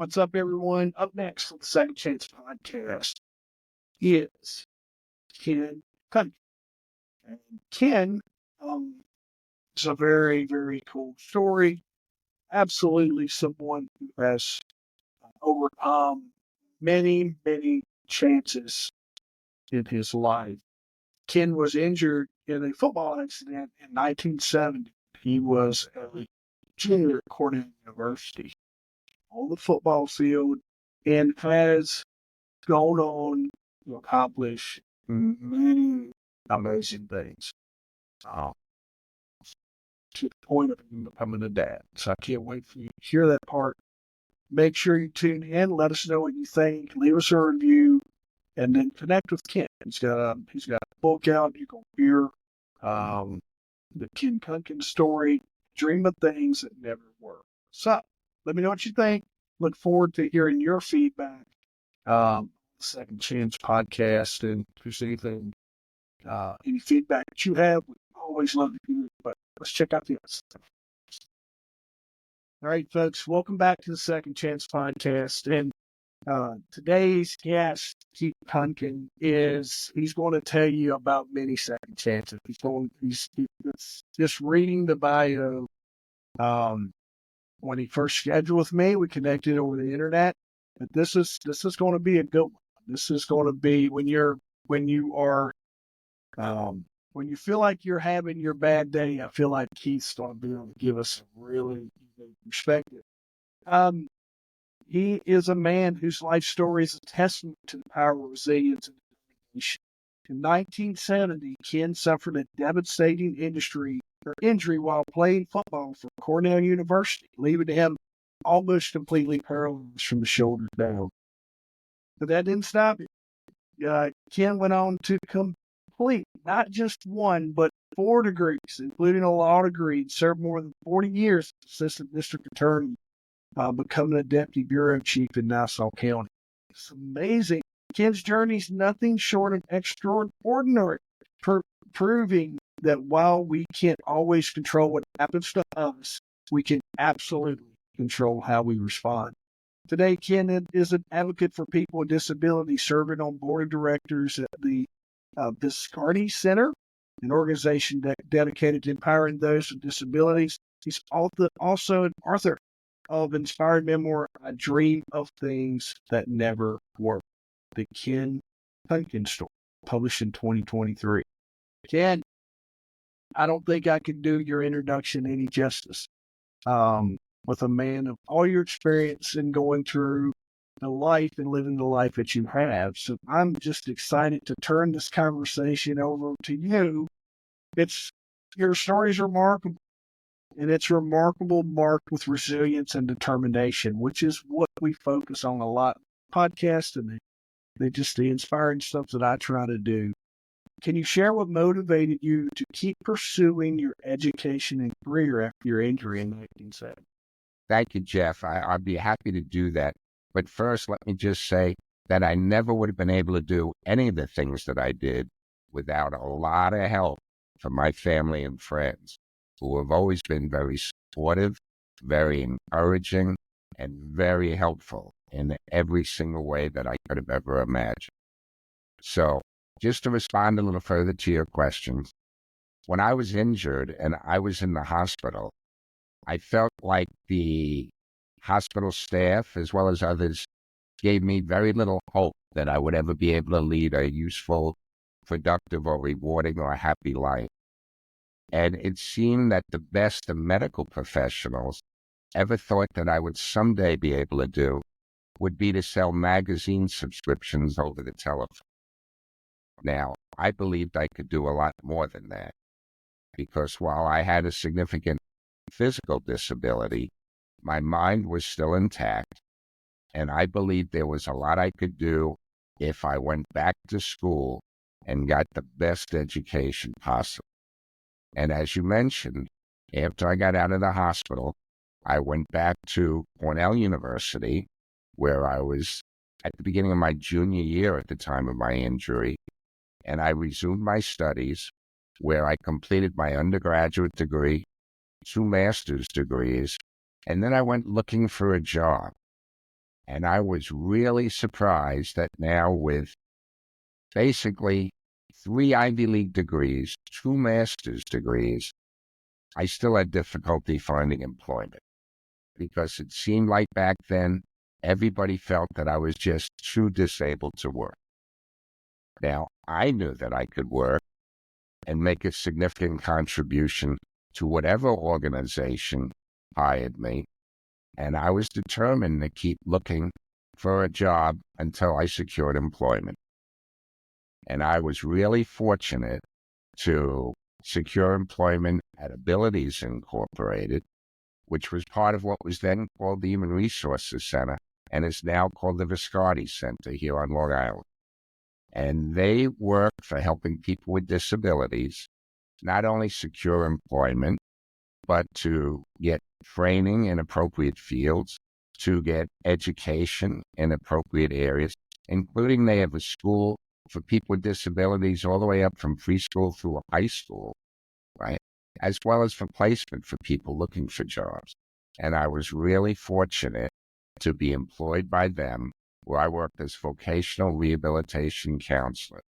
What's up, everyone? Up next on the Second Chance podcast is Ken Kunken. And Ken is a very, very cool story. Absolutely someone who has overcome many, many chances in his life. Ken was injured in a football accident in 1970. He was a junior at Cornell University on the football field and has gone on to accomplish many amazing things uh, to the point of becoming a dad. So I can't wait for you to hear that part. Make sure you tune in. Let us know what you think. Leave us a review, and then connect with Ken. He's got a book out. You can hear the Ken Kunken story. Dream of things that never were. So let me know what you think. Look forward to hearing your feedback. Second Chance podcast, and if there's anything, any feedback that you have, we always love to hear it. But let's check out the other stuff. All right, folks, welcome back to the Second Chance podcast. And today's guest, Keith Kunken, he's going to tell you about many second chances. He's just reading the bio. When he first scheduled with me, we connected over the internet. But this is going to be a good one. This is going to be when you feel like you're having your bad day. I feel like Keith's going to be able to give us a really unique perspective. He is a man whose life story is a testament to the power of resilience and determination. In 1970, Ken suffered a devastating injury while playing football for Cornell University, leaving him almost completely paralyzed from the shoulders down. But that didn't stop him. Ken went on to complete not just one, but 4 degrees, including a law degree, and served more than 40 years as assistant district attorney, becoming a deputy bureau chief in Nassau County. It's amazing. Ken's journey is nothing short of extraordinary, proving that while we can't always control what happens to us, we can absolutely control how we respond. Today, Ken is an advocate for people with disabilities, serving on board of directors at the Viscardi Center, an organization dedicated to empowering those with disabilities. He's also an author of inspired memoir, I Dream of Things That Never Were, the Ken Kunken story, published in 2023. Ken, I don't think I can do your introduction any justice. With a man of all your experience in going through the life and living the life that you have. So I'm just excited to turn this conversation over to you. Your story is remarkable, and it's remarkable, marked with resilience and determination, which is what we focus on a lot podcasts, and the inspiring stuff that I try to do. Can you share what motivated you to keep pursuing your education and career after your injury in 1970? Thank you, Jeff. I'd be happy to do that. But first, let me just say that I never would have been able to do any of the things that I did without a lot of help from my family and friends, who have always been very supportive, very encouraging, and very helpful in every single way that I could have ever imagined. So, just to respond a little further to your questions, when I was injured and I was in the hospital, I felt like the hospital staff, as well as others, gave me very little hope that I would ever be able to lead a useful, productive, or rewarding or happy life. And it seemed that the best of medical professionals ever thought that I would someday be able to do would be to sell magazine subscriptions over the telephone. Now, I believed I could do a lot more than that, because while I had a significant physical disability, my mind was still intact, and I believed there was a lot I could do if I went back to school and got the best education possible. And as you mentioned, after I got out of the hospital, I went back to Cornell University, where I was at the beginning of my junior year at the time of my injury, and I resumed my studies, where I completed my undergraduate degree, 2 master's degrees, and then I went looking for a job. And I was really surprised that now with basically 3 Ivy League degrees, 2 master's degrees, I still had difficulty finding employment because it seemed like back then everybody felt that I was just too disabled to work. Now, I knew that I could work and make a significant contribution to whatever organization hired me, and I was determined to keep looking for a job until I secured employment. And I was really fortunate to secure employment at Abilities Incorporated, which was part of what was then called the Human Resources Center and is now called the Viscardi Center here on Long Island. And they work for helping people with disabilities not only secure employment, but to get training in appropriate fields, to get education in appropriate areas, including they have a school for people with disabilities all the way up from preschool through high school, right? As well as for placement for people looking for jobs. And I was really fortunate to be employed by them, where I worked as vocational rehabilitation counselor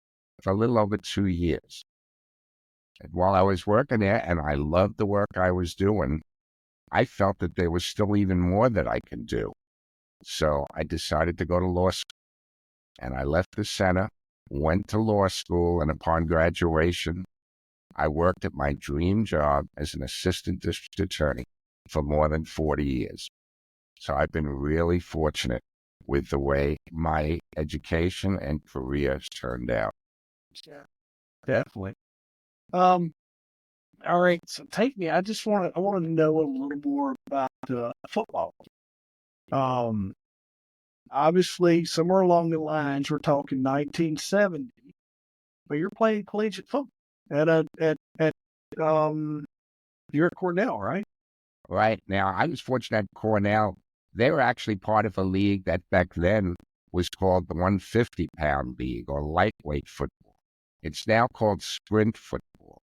for a little over 2 years. And while I was working there, and I loved the work I was doing, I felt that there was still even more that I could do. So I decided to go to law school. And I left the center, went to law school, and upon graduation, I worked at my dream job as an assistant district attorney for more than 40 years. So I've been really fortunate with the way my education and career has turned out. Yeah, definitely. All right, so I want to know a little more about football. Um, Obviously, somewhere along the lines, we're talking 1970, but you're playing collegiate football at you're at Cornell, right? Right now, I was fortunate at Cornell. They were actually part of a league that back then was called the 150-pound league or lightweight football. It's now called sprint football.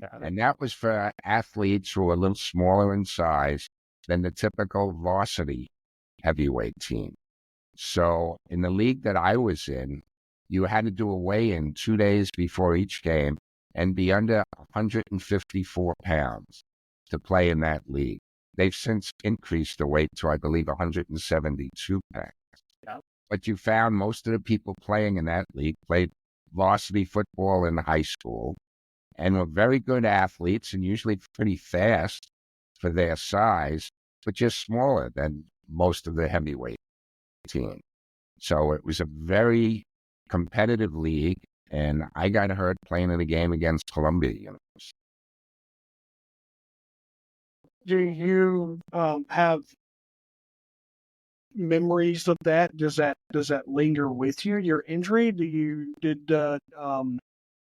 Got it. And that was for athletes who were a little smaller in size than the typical varsity heavyweight team. So in the league that I was in, you had to do a weigh-in 2 days before each game and be under 154 pounds to play in that league. They've since increased the weight to, I believe, 172 pounds. Yep. But you found most of the people playing in that league played varsity football in high school and were very good athletes and usually pretty fast for their size, but just smaller than most of the heavyweight team. So it was a very competitive league, and I got hurt playing in a game against Columbia University. Do you have memories of that? Does that linger with you? Your injury?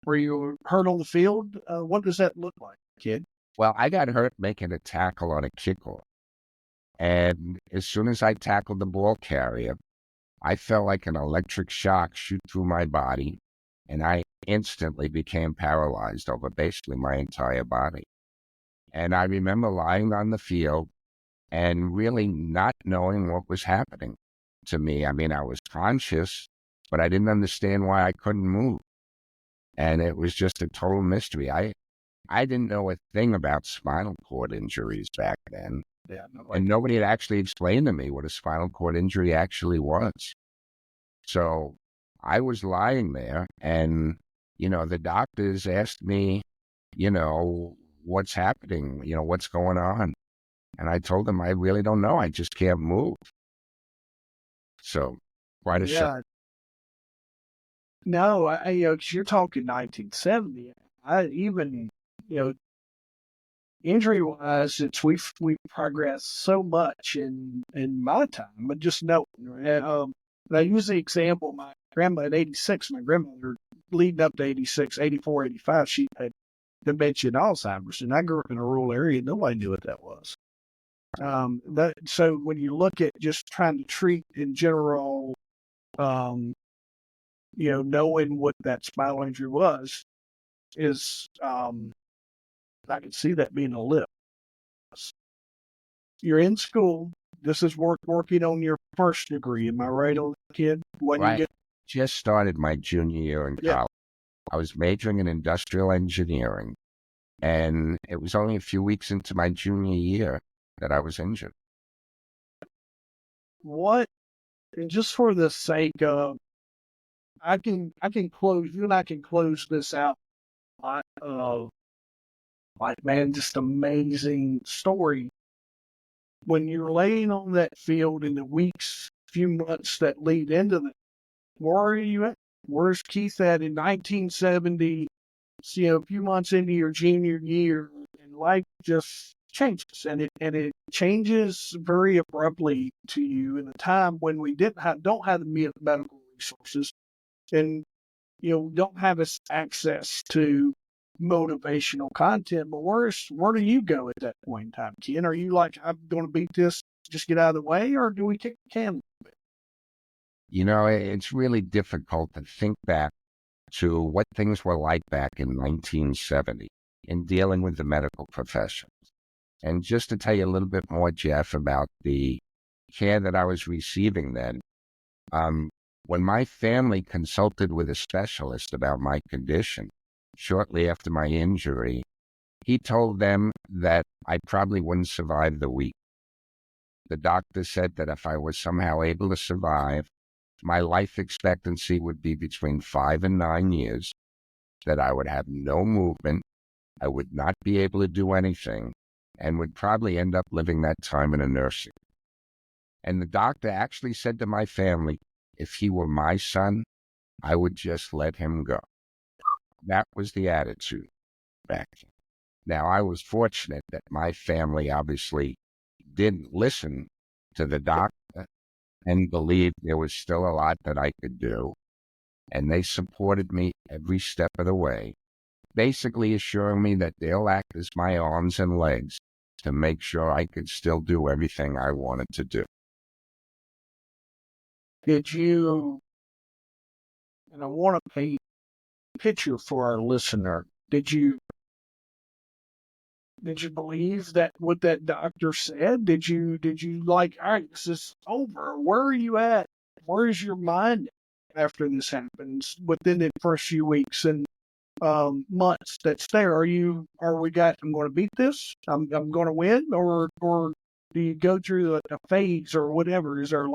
Were you hurt on the field? What does that look like, kid? Well, I got hurt making a tackle on a kickoff. And as soon as I tackled the ball carrier, I felt like an electric shock shoot through my body, and I instantly became paralyzed over basically my entire body. And I remember lying on the field and really not knowing what was happening to me. I mean, I was conscious, but I didn't understand why I couldn't move. And it was just a total mystery. I didn't know a thing about spinal cord injuries back then. Yeah, no, And nobody had actually explained to me what a spinal cord injury actually was. So I was lying there and, the doctors asked me, what's happening, what's going on. And I told them, I really don't know. I just can't move. So quite a shock. yeah. No, 'cause you're talking 1970. I even, injury wise, since we've progressed so much in my time, but just know, and I use the example, my grandma at 86, my grandmother leading up to 86, 84, 85, she had dementia and Alzheimer's, and I grew up in a rural area, nobody knew what that was. So when you look at just trying to treat in general, um, knowing what that spinal injury was, is I can see that being a lift. You're in school, this is working on your first degree. Am I right on that, kid? When you Right. get Just started my junior year in yeah. college. I was majoring in industrial engineering, and it was only a few weeks into my junior year that I was injured. What? And just for the sake of, I can close you and I can close this out. Like man, just amazing story. When you're laying on that field in the weeks, few months that lead into that, where are you at? Where's Keith at in 1970? A few months into your junior year, and life just changes, and it changes very abruptly to you in a time when we don't have the medical resources, and don't have us access to motivational content. But where do you go at that point in time, Ken? Are you like, I'm going to beat this, just get out of the way, or do we kick the can? It's really difficult to think back to what things were like back in 1970 in dealing with the medical profession. And just to tell you a little bit more, Jeff, about the care that I was receiving then, when my family consulted with a specialist about my condition shortly after my injury, he told them that I probably wouldn't survive the week. The doctor said that if I was somehow able to survive, my life expectancy would be between 5 and 9 years, that I would have no movement, I would not be able to do anything, and would probably end up living that time in a nursing. And the doctor actually said to my family, if he were my son, I would just let him go. That was the attitude back then. Now, I was fortunate that my family obviously didn't listen to the doctor and believed there was still a lot that I could do. And they supported me every step of the way, basically assuring me that they'll act as my arms and legs to make sure I could still do everything I wanted to do. Did you, and I want to paint a picture for our listener, did you believe that what that doctor said? Did you like, all right, this is over? Where are you at? Where is your mind after this happens within the first few weeks and months that's there? I'm going to beat this? I'm going to win? Or do you go through a phase or whatever? Is there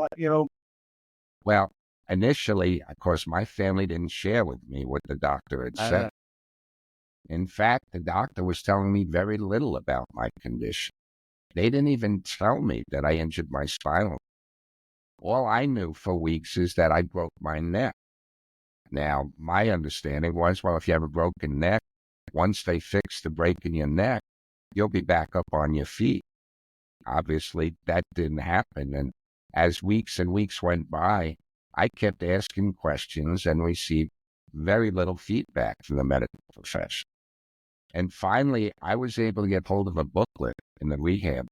Well, initially, of course, my family didn't share with me what the doctor had said. In fact, the doctor was telling me very little about my condition. They didn't even tell me that I injured my spinal. All I knew for weeks is that I broke my neck. Now, my understanding was, well, if you have a broken neck, once they fix the break in your neck, you'll be back up on your feet. Obviously, that didn't happen. And as weeks and weeks went by, I kept asking questions and received very little feedback from the medical profession. And finally, I was able to get hold of a booklet in the rehab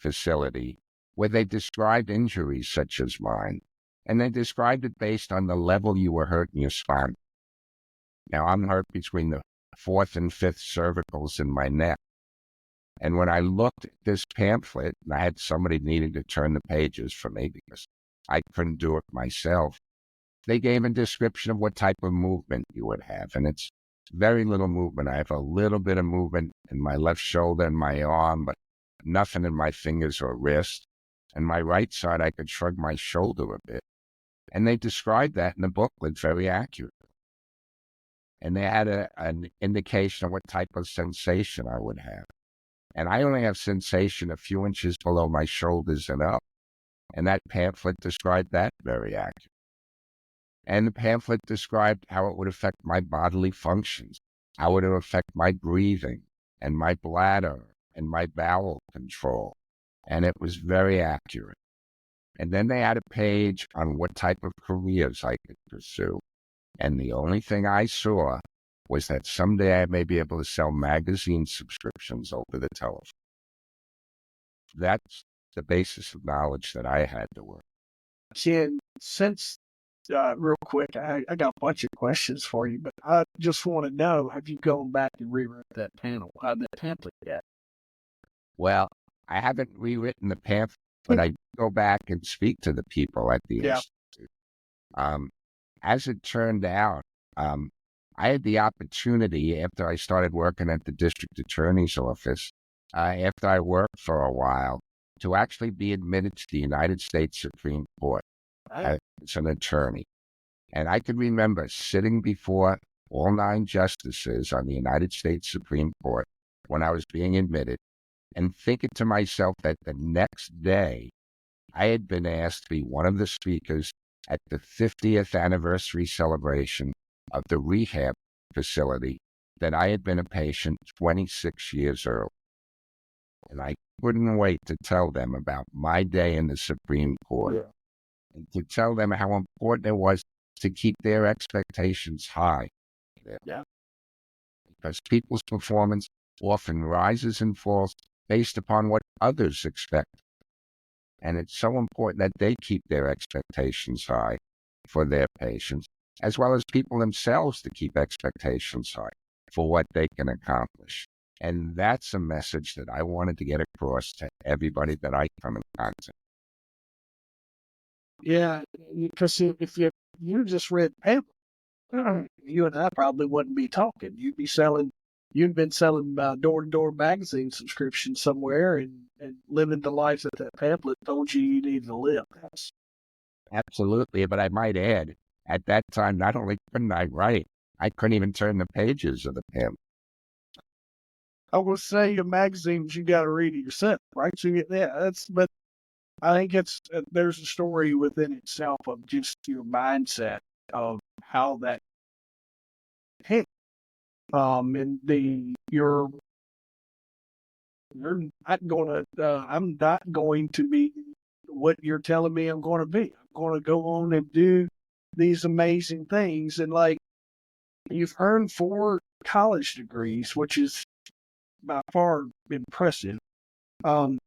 facility where they described injuries such as mine. And they described it based on the level you were hurt in your spine. Now, I'm hurt between the fourth and fifth cervicals in my neck. And when I looked at this pamphlet, and I had somebody needing to turn the pages for me because I couldn't do it myself, they gave a description of what type of movement you would have. And it's very little movement. I have a little bit of movement in my left shoulder and my arm, but nothing in my fingers or wrist. And my right side, I could shrug my shoulder a bit. And they described that in the booklet very accurately. And they had an indication of what type of sensation I would have. And I only have sensation a few inches below my shoulders and up. And that pamphlet described that very accurately. And the pamphlet described how it would affect my bodily functions, how it would affect my breathing and my bladder and my bowel control. And it was very accurate. And then they had a page on what type of careers I could pursue. And the only thing I saw was that someday I may be able to sell magazine subscriptions over the telephone. That's the basis of knowledge that I had to work. Ken, since real quick, I got a bunch of questions for you, but I just want to know, have you gone back and rewritten that pamphlet yet? Well, I haven't rewritten the pamphlet, but I go back and speak to the people at the Yeah. institute. Um, as it turned out, um, I had the opportunity after I started working at the district attorney's office, after I worked for a while, to actually be admitted to the United States Supreme Court Right. as an attorney. And I could remember sitting before all 9 justices on the United States Supreme Court when I was being admitted and thinking to myself that the next day I had been asked to be one of the speakers at the 50th anniversary celebration of the rehab facility that I had been a patient 26 years early. And I couldn't wait to tell them about my day in the Supreme Court. Yeah. And to tell them how important it was to keep their expectations high. Yeah. Because people's performance often rises and falls based upon what others expect. And it's so important that they keep their expectations high for their patients, as well as people themselves to keep expectations high for what they can accomplish. And that's a message that I wanted to get across to everybody that I come in contact. Yeah, because if you just read pamphlets, you and I probably wouldn't be talking. You'd been selling door-to-door magazine subscriptions somewhere and living the life that pamphlet told you needed to live. Absolutely. But I might add, at that time, not only couldn't I write, I couldn't even turn the pages of the pamphlet. I will say your magazines, you got to read it yourself, right? So but I think there's a story within itself of just your mindset of how that hit. And I'm not going to be what you're telling me I'm going to be. I'm going to go on and do these amazing things. And like, you've earned 4 college degrees, which is by far impressive. But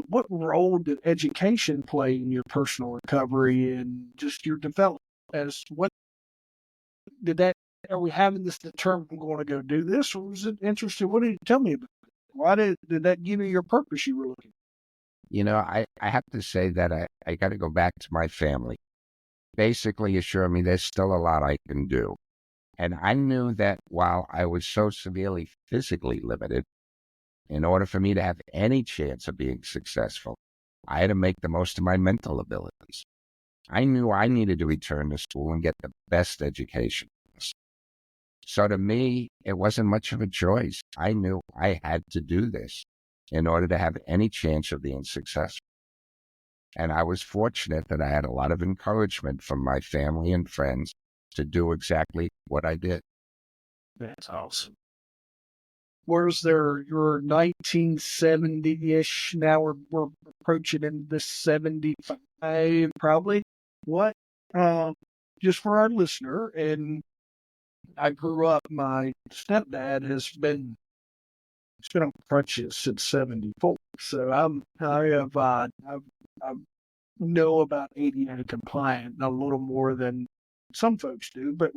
what role did education play in your personal recovery and just your development? What did that? Are we having this determined I'm going to go do this, or was it interesting? What did you tell me about it? Why did that give you your purpose you were looking? I have to say that I got to go back to my family. Basically assure me there's still a lot I can do. And I knew that while I was so severely physically limited, in order for me to have any chance of being successful, I had to make the most of my mental abilities. I knew I needed to return to school and get the best education. So to me, it wasn't much of a choice. I knew I had to do this in order to have any chance of being successful. And I was fortunate that I had a lot of encouragement from my family and friends to do exactly what I did. That's awesome. Where's your 1970-ish? Now we're approaching into the 75, probably. What? Just for our listener, and I grew up. My stepdad he's been on crutches since '74, so I know about ADA compliant a little more than some folks do, but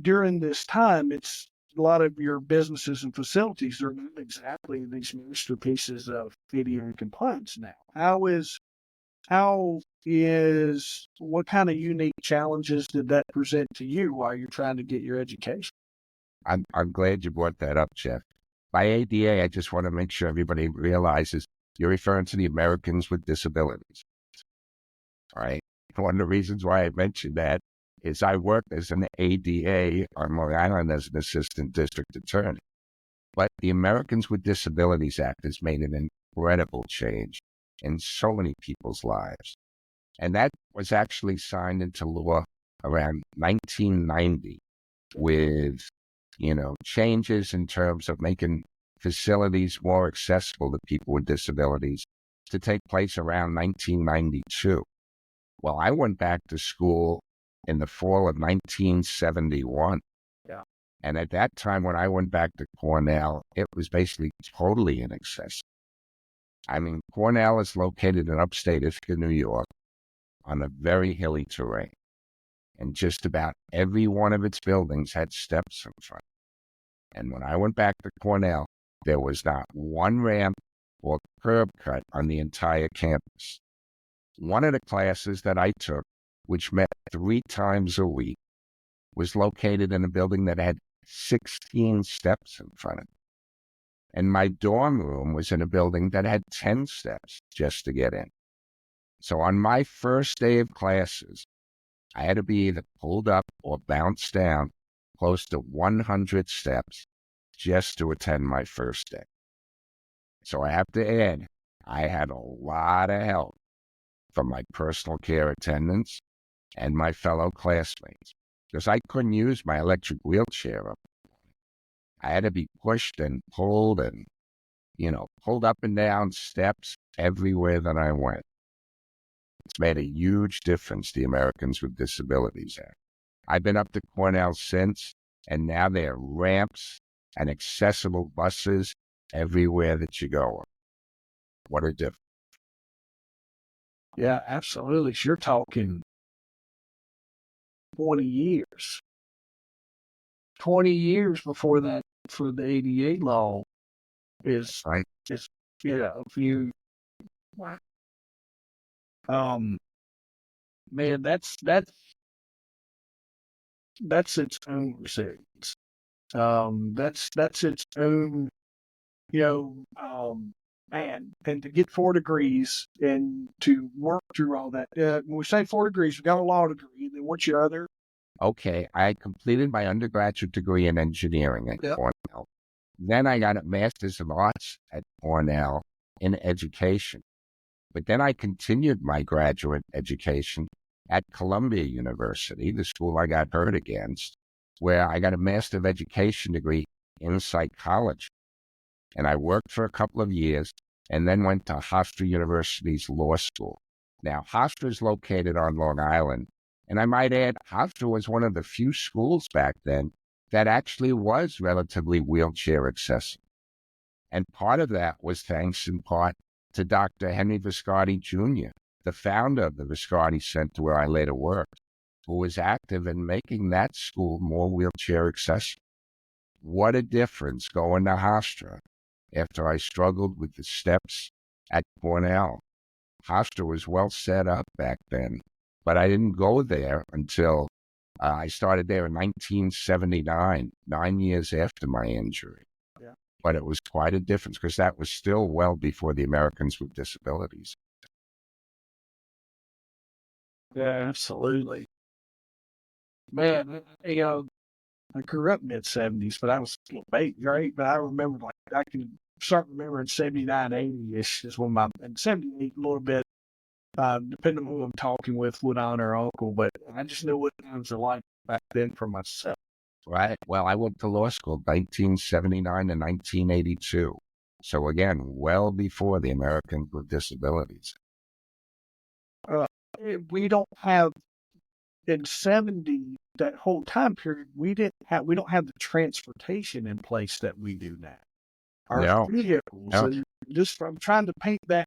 during this time, it's a lot of your businesses and facilities are not exactly these masterpieces of ADA compliance now. What kind of unique challenges did that present to you while you're trying to get your education? I'm glad you brought that up, Jeff. By ADA, I just want to make sure everybody realizes you're referring to the Americans with Disabilities. All right. One of the reasons why I mentioned that is I worked as an ADA on Long Island as an assistant district attorney. But the Americans with Disabilities Act has made an incredible change in so many people's lives. And that was actually signed into law around 1990 with, changes in terms of making facilities more accessible to people with disabilities to take place around 1992. Well, I went back to school in the fall of 1971. Yeah. And at that time, when I went back to Cornell, it was basically totally inaccessible. I mean, Cornell is located in upstate Ithaca, New York, on a very hilly terrain. And just about every one of its buildings had steps in front. And when I went back to Cornell, there was not one ramp or curb cut on the entire campus. One of the classes that I took, which met 3 times a week, was located in a building that had 16 steps in front of it. And my dorm room was in a building that had 10 steps just to get in. So on my first day of classes, I had to be either pulled up or bounced down close to 100 steps just to attend my first day. So I have to add, I had a lot of help from my personal care attendants and my fellow classmates because I couldn't use my electric wheelchair. I had to be pushed and pulled and, pulled up and down steps everywhere that I went. It's made a huge difference, the Americans with Disabilities Act. I've been up to Cornell since, and now there are ramps and accessible buses everywhere that you go. What a difference. Yeah, absolutely. So you're talking 20 years. 20 years before that, for the ADA law is, Right? if you, man, that's its own resilience. That's its own, man, and to get 4 degrees and to work through all that. When we say 4 degrees, we got a law degree, and then what's your other? Okay, I completed my undergraduate degree in engineering at Cornell. Then I got a master's of arts at Cornell in education. But then I continued my graduate education at Columbia University, the school I got hurt against, where I got a Master of Education degree in psychology. And I worked for a couple of years and then went to Hofstra University's law school. Now, Hofstra is located on Long Island. And I might add, Hofstra was one of the few schools back then that actually was relatively wheelchair accessible. And part of that was thanks in part to Dr. Henry Viscardi Jr., the founder of the Viscardi Center where I later worked, who was active in making that school more wheelchair accessible. What a difference going to Hofstra after I struggled with the steps at Cornell. Hofstra was well set up back then, but I didn't go there until I started there in 1979, 9 years after my injury. Yeah. But it was quite a difference because that was still well before the Americans with Disabilities. Yeah, absolutely. Man, I grew up mid-70s, but I was a little baby, right? But I remember, I can start remembering 79, 80-ish is when and 78 a little bit, depending on who I'm talking with, what aunt or uncle, but I just knew what times are like back then for myself. Right. Well, I went to law school 1979 to 1982. So again, well before the Americans with Disabilities. We don't have, in 70, that whole time period, we don't have the transportation in place that we do now. Our No. vehicles, No. and just I'm trying to paint that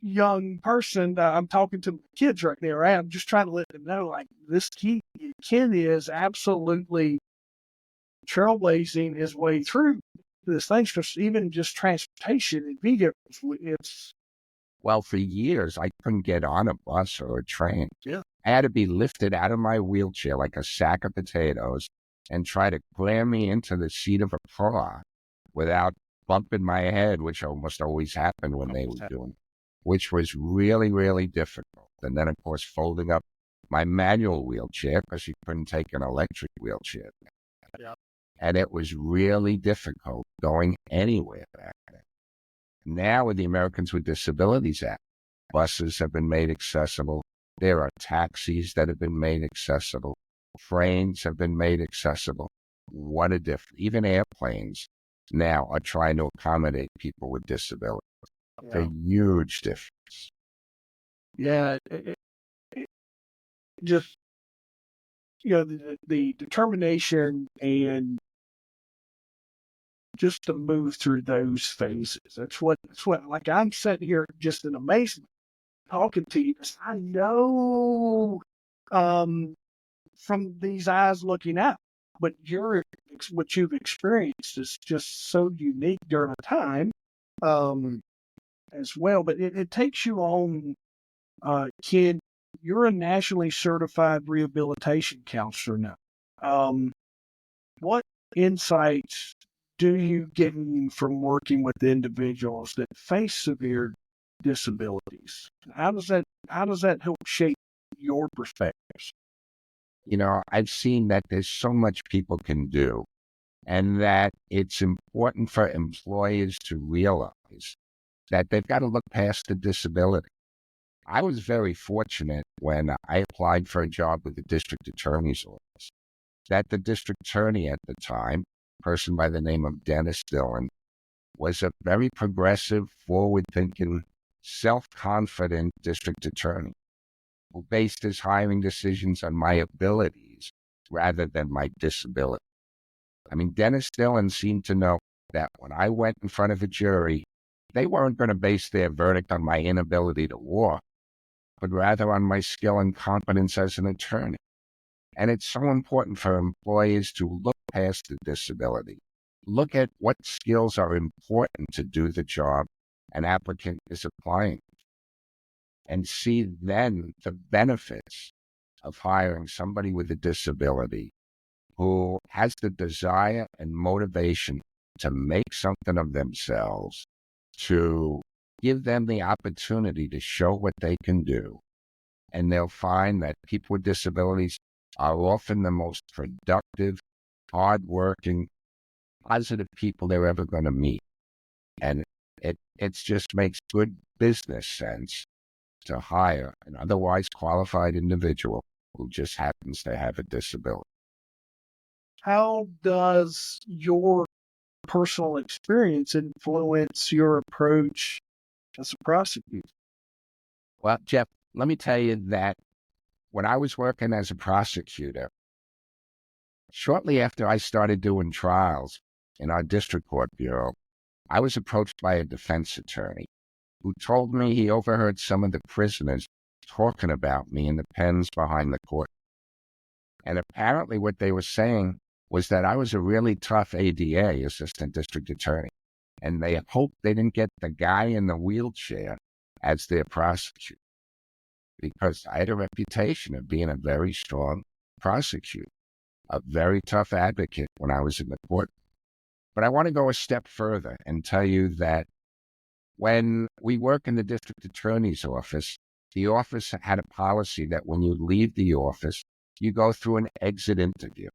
young person. I'm talking to kids right there. Right? I'm just trying to let them know, like, this kid is absolutely trailblazing his way through this thing. Because even just transportation and vehicles, it's Well, for years, I couldn't get on a bus or a train. Yeah. I had to be lifted out of my wheelchair like a sack of potatoes and try to cram me into the seat of a car without bumping my head, which almost always happened when they were doing it, which was really, really difficult. And then, of course, folding up my manual wheelchair because you couldn't take an electric wheelchair. Yeah. And it was really difficult going anywhere back then. Now, with the Americans with Disabilities Act, buses have been made accessible. There are taxis that have been made accessible. Trains have been made accessible. What a difference. Even airplanes now are trying to accommodate people with disabilities. It's a huge difference. Yeah. Just, the determination and just to move through those phases. That's what, like, I'm sitting here just in amazement talking to you because I know, from these eyes looking out, but what you've experienced is just so unique during a time. as well. But it takes you on, Ken. You're a nationally certified rehabilitation counselor now. What insights do you gain from working with individuals that face severe disabilities? How does that help shape your perspectives? I've seen that there's so much people can do, and that it's important for employers to realize that they've got to look past the disability. I was very fortunate when I applied for a job with the district attorney's office, that the district attorney at the time, a person by the name of Dennis Dillon, was a very progressive, forward-thinking, self-confident district attorney who based his hiring decisions on my abilities rather than my disability. I mean, Dennis Dillon seemed to know that when I went in front of a jury, they weren't going to base their verdict on my inability to walk, but rather on my skill and competence as an attorney. And it's so important for employees to look past the disability, look at what skills are important to do the job an applicant is applying, and see then the benefits of hiring somebody with a disability who has the desire and motivation to make something of themselves, to give them the opportunity to show what they can do. And they'll find that people with disabilities are often the most productive, hardworking, positive people they're ever going to meet. And it just makes good business sense to hire an otherwise qualified individual who just happens to have a disability. How does your personal experience influence your approach as a prosecutor? Well, Jeff, let me tell you that when I was working as a prosecutor, shortly after I started doing trials in our district court bureau, I was approached by a defense attorney who told me he overheard some of the prisoners talking about me in the pens behind the court. And apparently what they were saying was that I was a really tough ADA, assistant district attorney, and they hoped they didn't get the guy in the wheelchair as their prosecutor, because I had a reputation of being a very strong prosecutor, a very tough advocate when I was in the court. But I want to go a step further and tell you that when we work in the district attorney's office, the office had a policy that when you leave the office, you go through an exit interview.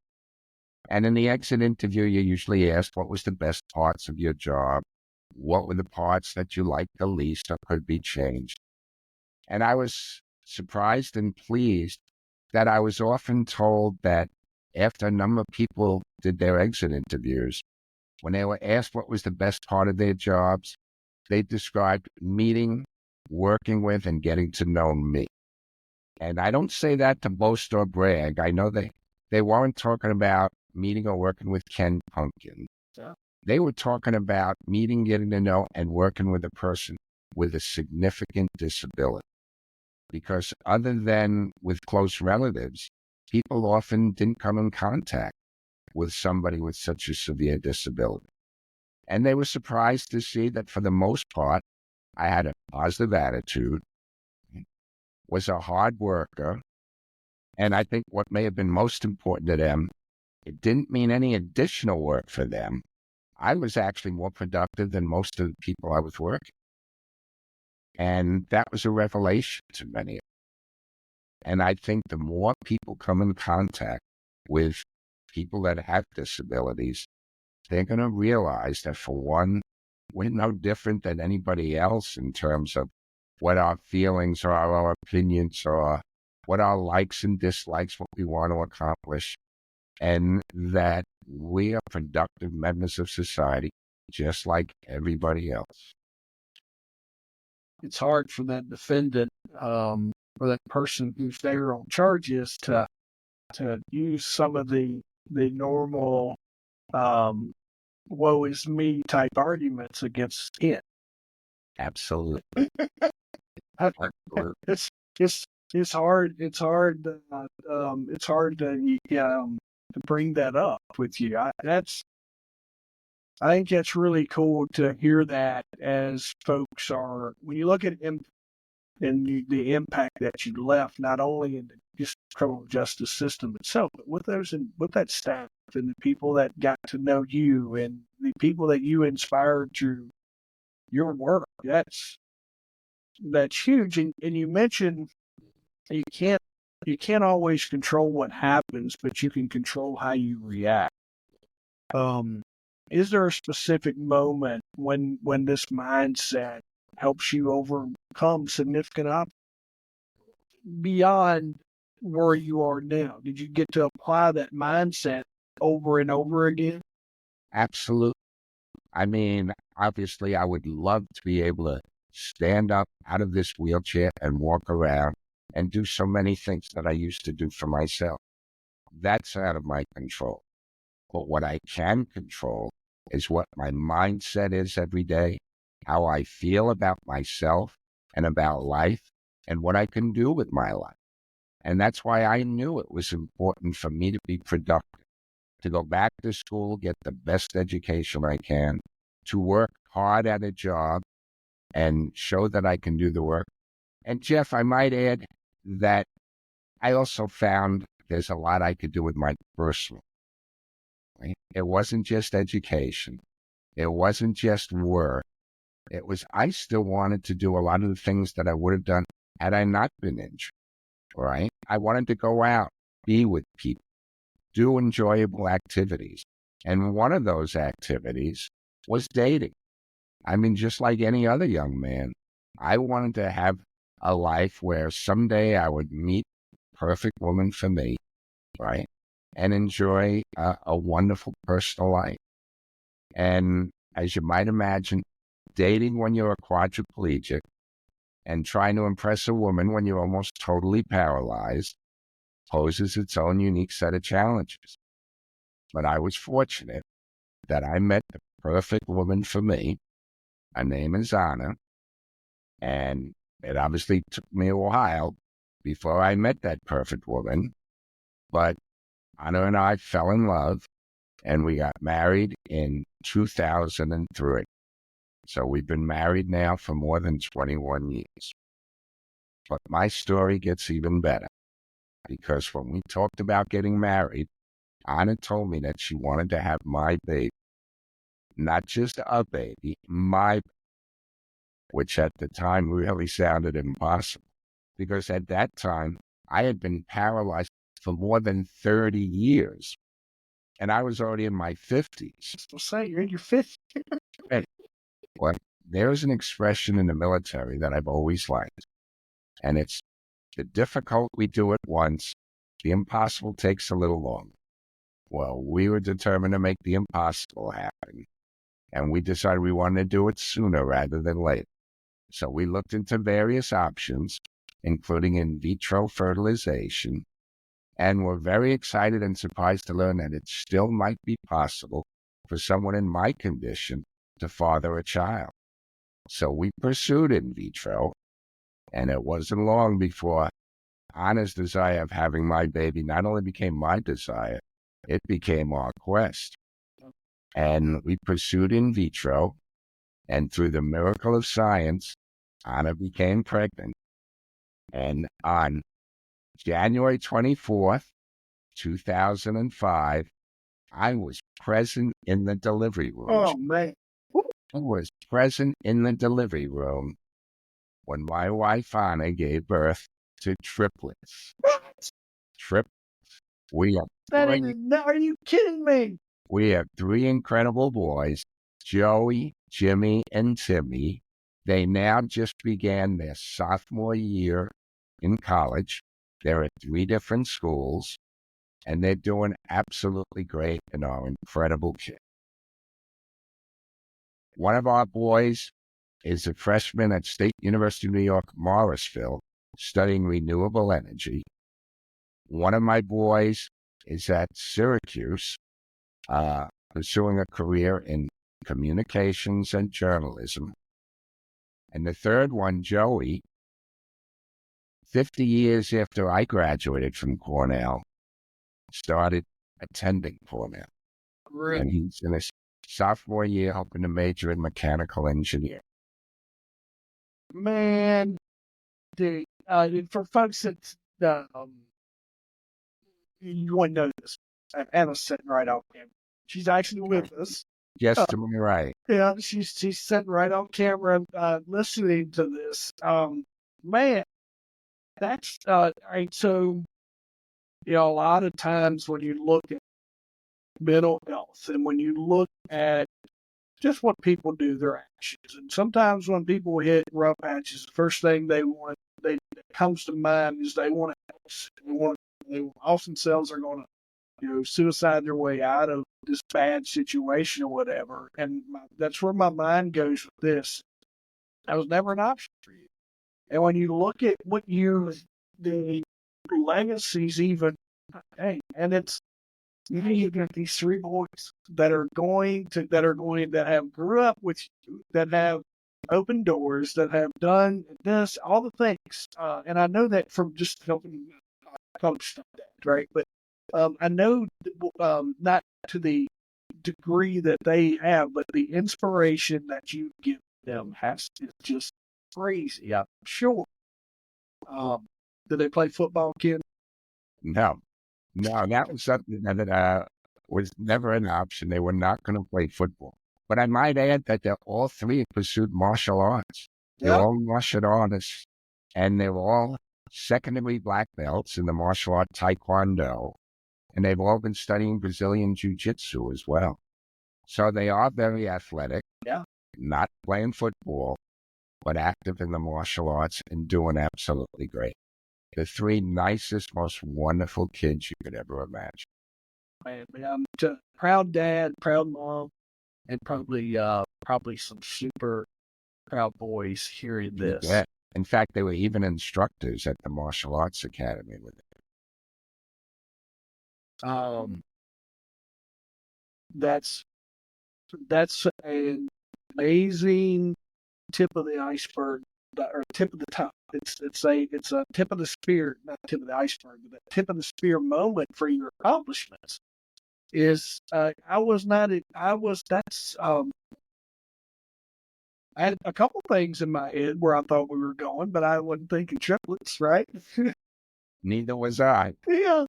And in the exit interview, you usually ask what was the best parts of your job, what were the parts that you liked the least or could be changed. And I was surprised and pleased that I was often told that after a number of people did their exit interviews, when they were asked what was the best part of their jobs, they described meeting, working with, and getting to know me. And I don't say that to boast or brag. I know they weren't talking about meeting or working with Ken Kunken. Yeah. They were talking about meeting, getting to know, and working with a person with a significant disability. Because other than with close relatives, people often didn't come in contact with somebody with such a severe disability. And they were surprised to see that for the most part, I had a positive attitude, was a hard worker, and I think what may have been most important to them, it didn't mean any additional work for them. I was actually more productive than most of the people I was working. And that was a revelation to many. And I think the more people come in contact with people that have disabilities, they're going to realize that, for one, we're no different than anybody else in terms of what our feelings are, our opinions are, what our likes and dislikes, what we want to accomplish, and that we are productive members of society just like everybody else. It's hard for that defendant, or that person who's there on charges, to use some of the normal woe is me type arguments against it. Absolutely. It's it's hard. It's hard. It's hard to bring that up with you. I think that's really cool to hear that as folks are, when you look at the impact that you left, not only in the just criminal justice system itself, but with with that staff and the people that got to know you and the people that you inspired through your work. That's huge. And you mentioned you can't always control what happens, but you can control how you react. Um, is there a specific moment when this mindset helps you overcome significant obstacles beyond where you are now? Did you get to apply that mindset over and over again? Absolutely. I mean, obviously, I would love to be able to stand up out of this wheelchair and walk around and do so many things that I used to do for myself. That's out of my control. But what I can control is what my mindset is every day, how I feel about myself and about life, and what I can do with my life. And that's why I knew it was important for me to be productive, to go back to school, get the best education I can, to work hard at a job and show that I can do the work. And Jeff, I might add that I also found there's a lot I could do with my personal. Right? It wasn't just education. It wasn't just work. It was, I still wanted to do a lot of the things that I would have done had I not been injured, right? I wanted to go out, be with people, do enjoyable activities. And one of those activities was dating. I mean, just like any other young man, I wanted to have a life where someday I would meet the perfect woman for me, right? And enjoy a wonderful personal life. And as you might imagine, dating when you're a quadriplegic and trying to impress a woman when you're almost totally paralyzed poses its own unique set of challenges. But I was fortunate that I met the perfect woman for me. Her name is Anna. And it obviously took me a while before I met that perfect woman. But Anna and I fell in love and we got married in 2003. So we've been married now for more than 21 years. But my story gets even better because when we talked about getting married, Anna told me that she wanted to have my baby, not just a baby, my baby, which at the time really sounded impossible because at that time I had been paralyzed for more than 30 years and I was already in my 50s. So say you're in your 50s. Well, there's an expression in the military that I've always liked, and it's the difficult we do it once, the impossible takes a little longer. Well, we were determined to make the impossible happen, and we decided we wanted to do it sooner rather than later. So we looked into various options, including in vitro fertilization, and were very excited and surprised to learn that it still might be possible for someone in my condition to father a child. So we pursued in vitro, and it wasn't long before Anna's desire of having my baby not only became my desire, it became our quest. And we pursued in vitro, and through the miracle of science, Anna became pregnant. And on January 24th, 2005, I was present in the delivery room. Oh, man. I was present in the delivery room when my wife Anna gave birth to triplets. Triplets. We have Are you kidding me? we have three incredible boys, Joey, Jimmy, and Timmy. They now just began their sophomore year in college. They're at three different schools, and they're doing absolutely great and are incredible kids. One of our boys is a freshman at State University of New York, Morrisville, studying renewable energy. One of my boys is at Syracuse, pursuing a career in communications and journalism. And the third one, Joey, 50 years after I graduated from Cornell, started attending Cornell. Great. And he's in his Sophomore year, hoping to major in mechanical engineering. Man, for folks that you wouldn't know this, Anna's sitting right out there. She's actually with us. Yes, to my right. Yeah, she's sitting right on camera, listening to this. Man, that's all right. So, a lot of times when you look at mental health and when you look at just what people do, their actions, and sometimes when people hit rough patches, the first thing that comes to mind is they want to, they off themselves are going to, suicide their way out of this bad situation or whatever. And that's where my mind goes with this. That was never an option for you. And when you look at the legacies, even, hey, and it's, you've got these three boys that have grew up with you, that have opened doors, that have done this, all the things. And I know that from just helping coach that, right? But I know not to the degree that they have, but the inspiration that you give them is just crazy. I'm sure. Do they play football, Ken? No, that was something that was never an option. They were not going to play football. But I might add that they all three pursued martial arts. They're all martial artists, and they're all second-degree black belts in the martial art Taekwondo, and they've all been studying Brazilian Jiu-Jitsu as well. So they are very athletic, not playing football, but active in the martial arts and doing absolutely great. The three nicest, most wonderful kids you could ever imagine. Man, I'm a proud dad, proud mom, and probably some super proud boys hearing this. Yeah. In fact, they were even instructors at the martial arts academy with it. That's an amazing tip of the iceberg, or tip of the top. It's a tip of the spear, not tip of the iceberg, but the tip of the spear moment for your accomplishments. I had a couple things in my head where I thought we were going, but I wasn't thinking triplets, right? Neither was I. Yeah.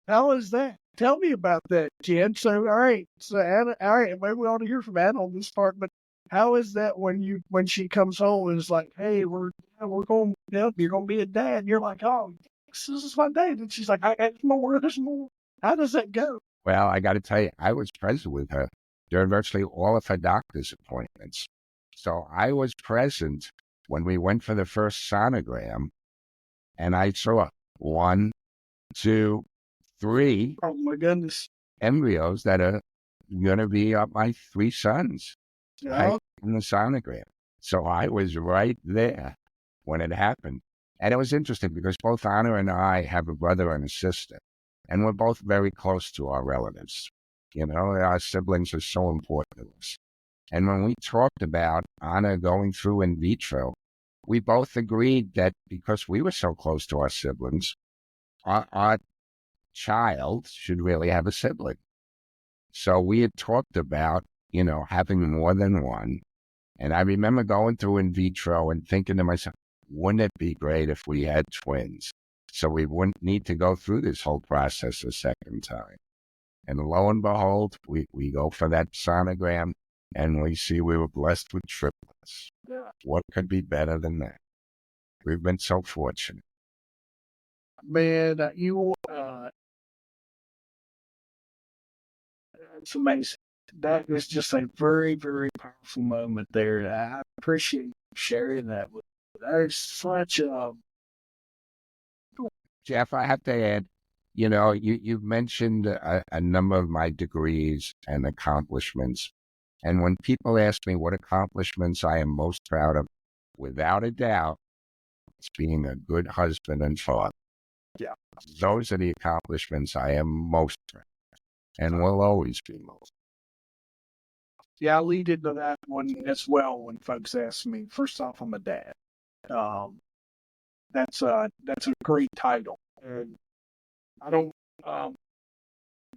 How is that? Tell me about that, Jen. So, all right. So, Anna, all right. Maybe we ought to hear from Anna on this part, but how is that when she comes home and is like, hey, we're going, you're going to be a dad. And you're like, oh, this is my dad. And she's like, there's more. How does that go? Well, I got to tell you, I was present with her during virtually all of her doctor's appointments. So I was present when we went for the first sonogram, and I saw 1, 2, 3. Oh my goodness. Embryos that are going to be my 3 sons, right, in the sonogram. So I was right there when it happened. And it was interesting because both Anna and I have a brother and a sister, and we're both very close to our relatives. Our siblings are so important to us. And when we talked about Anna going through in vitro, we both agreed that because we were so close to our siblings, our child should really have a sibling. So we had talked about, having more than one. And I remember going through in vitro and thinking to myself, wouldn't it be great if we had twins? So we wouldn't need to go through this whole process a second time. And lo and behold, we go for that sonogram and we see we were blessed with triplets. Yeah. What could be better than that? We've been so fortunate. Man, it's amazing. That is just a very, very powerful moment there. I appreciate you sharing that with me. That is such a... Jeff, I have to add, you've mentioned a number of my degrees and accomplishments. And when people ask me what accomplishments I am most proud of, without a doubt, it's being a good husband and father. Yeah. Those are the accomplishments I am most proud of, and will always be most. Yeah, I lead into that one as well when folks ask me. First off, I'm a dad. That's a great title, and I don't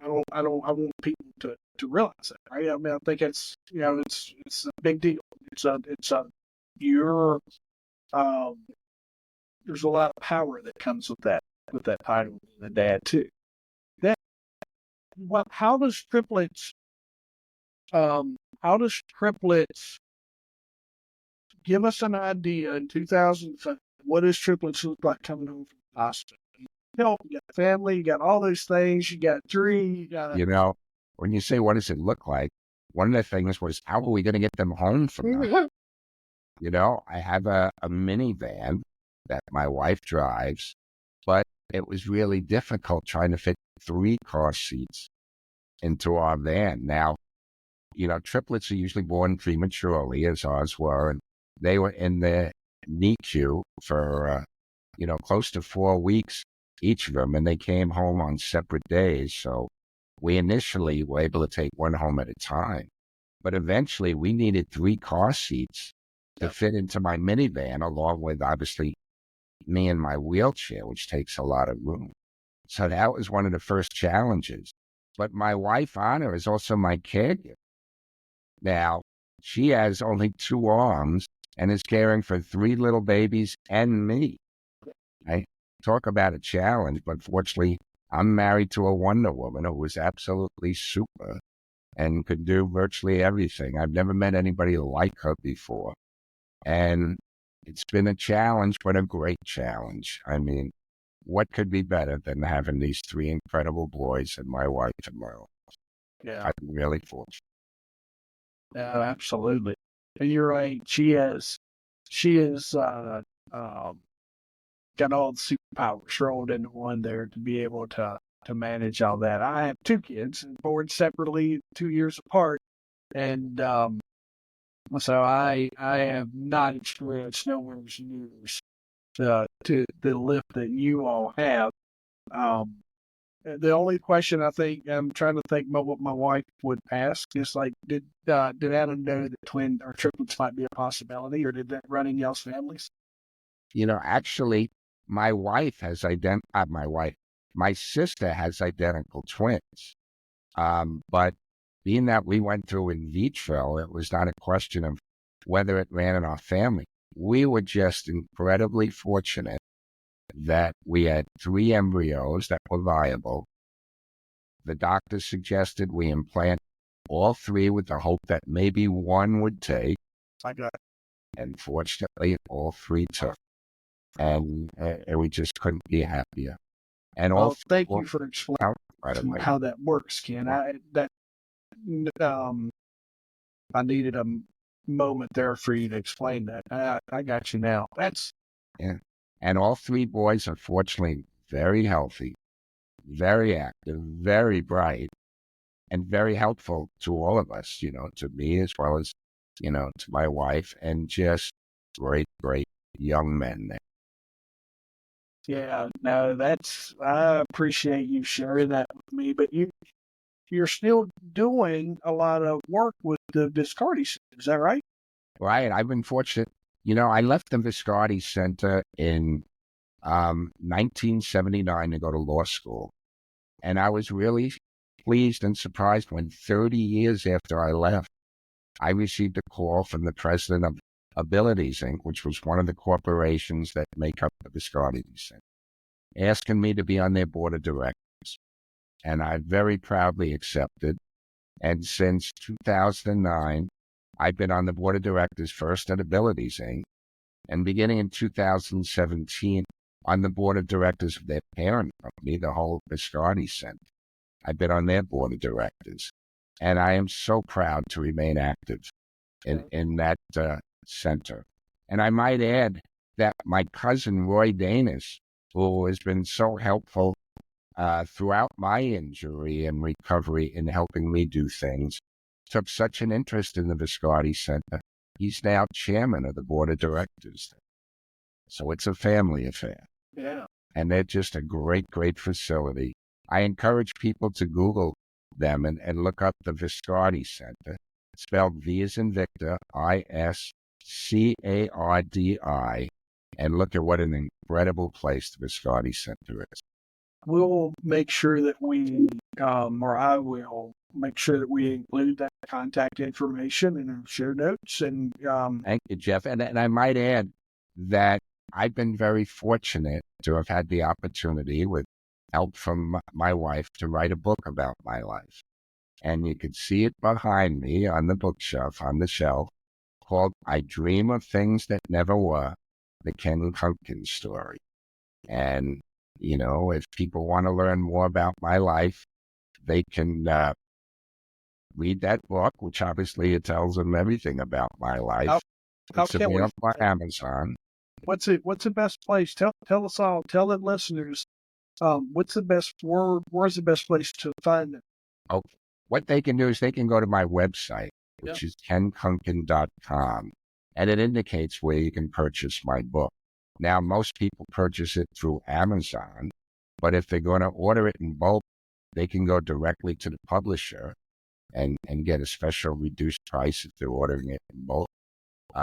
I want people to realize that, right? I mean, I think it's a big deal. You're, um, there's a lot of power that comes with that title, the dad too. That, what, how does triplets give us an idea in 2005? What does triplets look like coming home from the hospital? Help, you got family, you got all those things, you got three, you got You know, when you say, what does it look like? One of the things was, how are we going to get them home from the, I have a minivan that my wife drives, but it was really difficult trying to fit 3 car seats into our van. Now, triplets are usually born prematurely, as ours were, and they were in the NICU for, close to 4 weeks, each of them, and they came home on separate days. So we initially were able to take one home at a time, but eventually we needed 3 car seats to fit into my minivan, along with obviously me and my wheelchair, which takes a lot of room. So that was one of the first challenges. But my wife, Anna, is also my caregiver. Now, she has only 2 arms and is caring for 3 little babies and me. I talk about a challenge, but fortunately, I'm married to a Wonder Woman who was absolutely super and could do virtually everything. I've never met anybody like her before. And it's been a challenge, but a great challenge. I mean, what could be better than having these 3 incredible boys and my wife in my life? yeah, I'm really fortunate. absolutely. And you're right. She is got all the superpowers rolled into one there to be able to manage all that. I have 2 kids, born separately, 2 years apart, and so I have not experienced nowhere near to the lift that you all have. Um, the only question I think I'm trying to think about what my wife would ask is like, did Adam know that twin or triplets might be a possibility, or did that run in y'all's families? Actually, my wife has my sister has identical twins. But being that we went through in vitro, it was not a question of whether it ran in our family. We were just incredibly fortunate that we had 3 embryos that were viable. The doctor suggested we implant all 3 with the hope that maybe one would take. I got. And fortunately, all 3 took. And we just couldn't be happier. And all Well, 3 thank you worked for explaining out right away. how that works, Ken. Um, I needed a moment there for you to explain that. I got you now. Yeah. And all 3 boys are fortunately very healthy, very active, very bright, and very helpful to all of us, to me as well as, to my wife, and just great, great young men. Yeah, no, I appreciate you sharing that with me, but you're still doing a lot of work with the Viscardi Center, is that right? Right. I've been fortunate. I left the Viscardi Center in 1979 to go to law school. And I was really pleased and surprised when 30 years after I left, I received a call from the president of Abilities Inc., which was one of the corporations that make up the Viscardi Center, asking me to be on their board of directors. And I very proudly accepted. And since 2009, I've been on the board of directors first at Abilities Inc., and beginning in 2017, on the board of directors of their parent company, the whole Viscardi Center. I've been on their board of directors. And I am so proud to remain active in that center. And I might add that my cousin, Roy Danis, who has been so helpful throughout my injury and recovery in helping me do things, took such an interest in the Viscardi Center. He's now chairman of the board of directors. So it's a family affair. Yeah. And they're just a great, great facility. I encourage people to Google them and look up the Viscardi Center. It's spelled V as in Victor, ISCARDI, and look at what an incredible place the Viscardi Center is. we'll make sure that or I will make sure that we include that contact information in our show notes. And Thank you, Jeff. And I might add that I've been very fortunate to have had the opportunity, with help from my wife, to write a book about my life. And you can see it behind me on the bookshelf, on the shelf, called I Dream of Things That Never Were, the Kunken story. And, if people want to learn more about my life, they can read that book, which obviously it tells them everything about my life. how It's can we? available on Amazon. What's the best place? Tell us all. Tell the listeners. What's the best word? Where's the best place to find it? Oh, what they can do is they can go to my website, Yeah. which is kenkunken.com, and it indicates where you can purchase my book. Now, most people purchase it through Amazon, but if they're going to order it in bulk, they can go directly to the publisher and get a special reduced price if they're ordering it in bulk.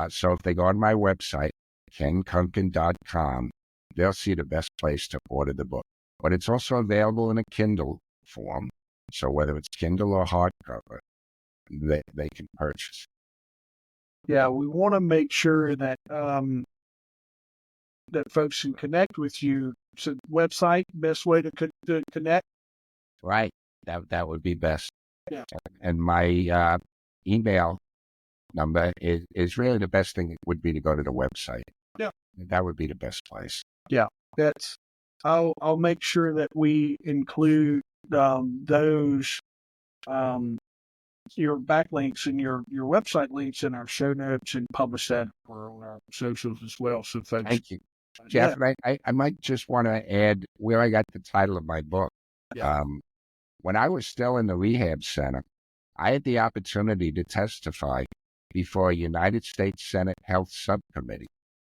So if they go on my website, kenkunken.com, they'll see the best place to order the book. But it's also available in a Kindle form. So whether it's Kindle or hardcover, they can purchase. Yeah, we want to make sure that that folks can connect with you. So website, best way to connect. Right. That would be best. Yeah. And my email number is really the best thing. It would be to go to the website. Yeah. That would be the best place. Yeah. I'll make sure that we include those your backlinks and your website links in our show notes and publish that on our socials as well. So folks, Thank you, Jeff. Yeah. And I might just want to add where I got the title of my book. Yeah. When I was still in the rehab center, I had the opportunity to testify before a United States Senate Health Subcommittee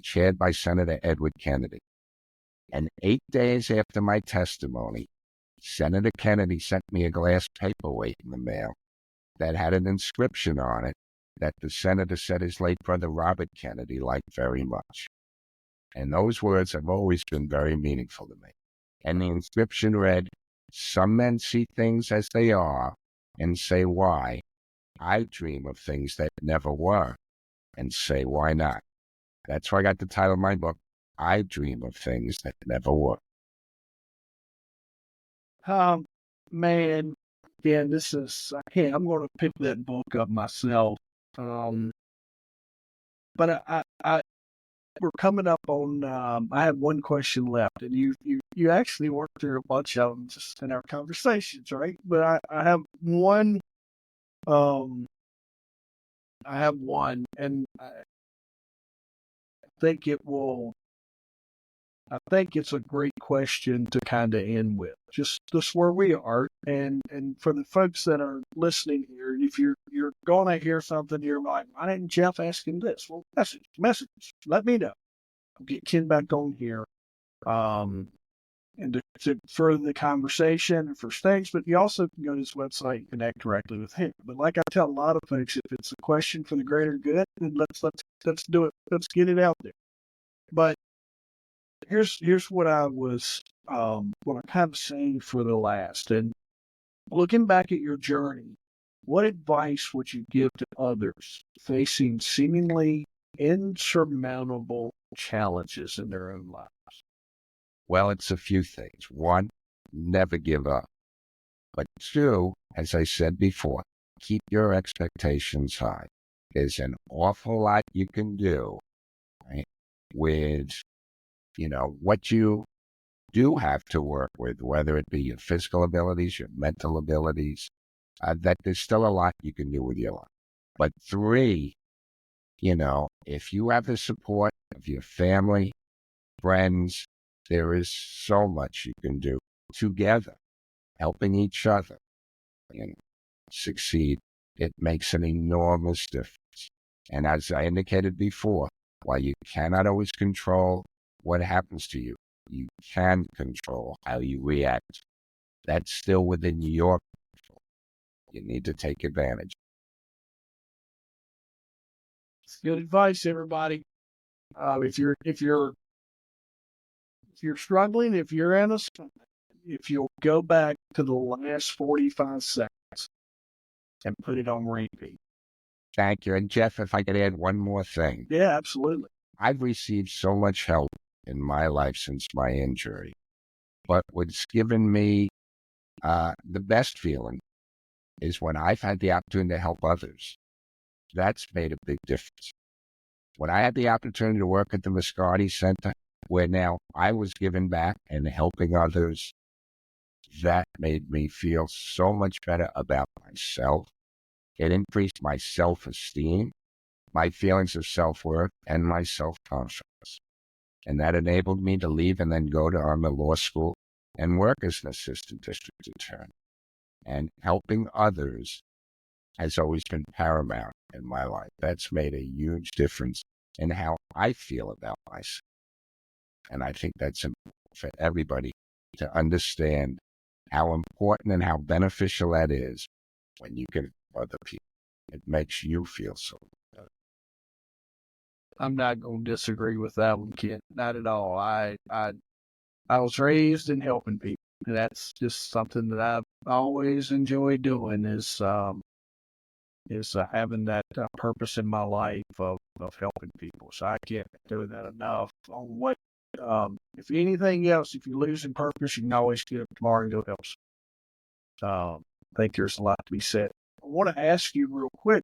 chaired by Senator Edward Kennedy. And 8 days after my testimony, Senator Kennedy sent me a glass paperweight in the mail that had an inscription on it that the senator said his late brother Robert Kennedy liked very much. And those words have always been very meaningful to me. And the inscription read, "Some men see things as they are and say why. I dream of things that never were and say why not." That's why I got the title of my book, I Dream of Things That Never Were. Man, yeah, I'm going to pick that book up myself. But we're coming up on, I have one question left, and you actually worked through a bunch of them just in our conversations, right? But I have one, um, and think it will, I think it's a great question to kind of end with, just where we are, and for the folks that are listening here, if you're gonna hear something, you're like, why didn't Jeff ask him this? Well, message, let me know. I'll get Ken back on here, and to further the conversation and for things. But you also can go to his website and connect directly with him. But like I tell a lot of folks, if it's a question for the greater good, then let's do it. Let's get it out there. But here's what I was what I kind of saying for the last, and looking back at your journey, what advice would you give to others facing seemingly insurmountable challenges in their own life? Well, it's a few things. One, never give up. But two, as I said before, keep your expectations high. There's an awful lot you can do, right, with, what you do have to work with, whether it be your physical abilities, your mental abilities, that there's still a lot you can do with your life. But three, if you have the support of your family, friends, there is so much you can do together, helping each other, succeed. It makes an enormous difference. And as I indicated before, while you cannot always control what happens to you, you can control how you react. That's still within your control. You need to take advantage. It's good advice, everybody. If you're struggling, if you're in a if you'll go back to the last 45 seconds and put it on repeat. Thank you. And Jeff, if I could add one more thing. Yeah, absolutely. I've received so much help in my life since my injury, but what's given me the best feeling is when I've had the opportunity to help others. That's made a big difference. When I had the opportunity to work at the Viscardi Center, where now I was giving back and helping others, that made me feel so much better about myself. It increased my self-esteem, my feelings of self-worth, and my self-confidence. And that enabled me to leave and then go to Army Law School and work as an assistant district attorney. And helping others has always been paramount in my life. That's made a huge difference in how I feel about myself. And I think that's important for everybody to understand how important and how beneficial that is when you can help other people. It makes you feel so better. I'm not going to disagree with that one, Ken. Not at all. I was raised in helping people. And that's just something that I've always enjoyed doing is having that purpose in my life of helping people. So I can't do that enough. On what, if anything else, if you're losing purpose, you can always get up tomorrow and go help someone. I think there's a lot to be said. I want to ask you real quick.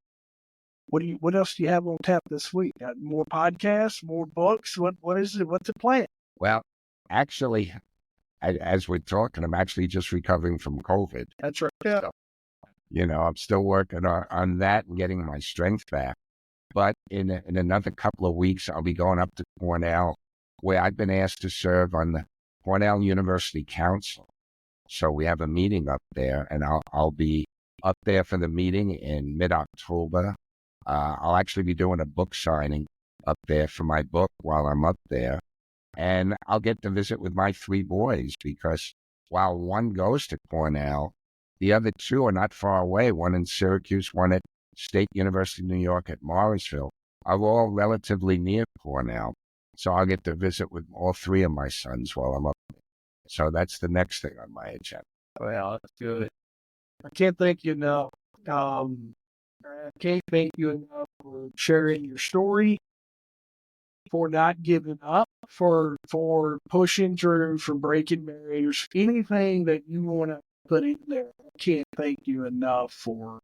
What else do you have on tap this week? Got more podcasts, more books? What is it? What's the plan? Well, actually, as we're talking, I'm actually just recovering from COVID. That's right. Yeah. So, I'm still working on that and getting my strength back. But in another couple of weeks, I'll be going up to Cornell, where I've been asked to serve on the Cornell University Council. So we have a meeting up there, and I'll be up there for the meeting in mid-October. I'll actually be doing a book signing up there for my book while I'm up there. And I'll get to visit with my 3 boys because while one goes to Cornell, the other 2 are not far away, one in Syracuse, one at State University of New York at Morrisville, are all relatively near Cornell. So I'll get to visit with all 3 of my sons while I'm up there. So that's the next thing on my agenda. Well, that's good. I can't thank you enough. I can't thank you enough for sharing your story, for not giving up, for pushing through, for breaking barriers, anything that you want to put in there. I can't thank you enough for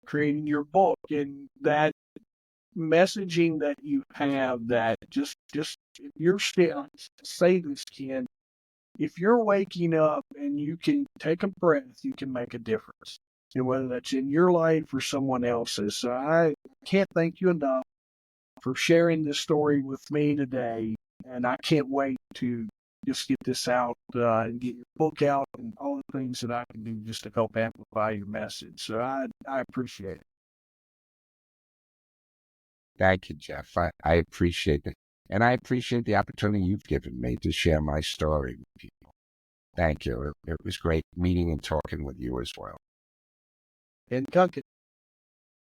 creating your book and that messaging that you have. That just if you're still, say this, Ken, if you're waking up and you can take a breath, you can make a difference. And whether that's in your life or someone else's. So I can't thank you enough for sharing this story with me today. And I can't wait to just get this out and get your book out and all the things that I can do just to help amplify your message. So I appreciate it. Thank you, Jeff. I appreciate it. And I appreciate the opportunity you've given me to share my story with people. Thank you. It was great meeting and talking with you as well. And Kunken.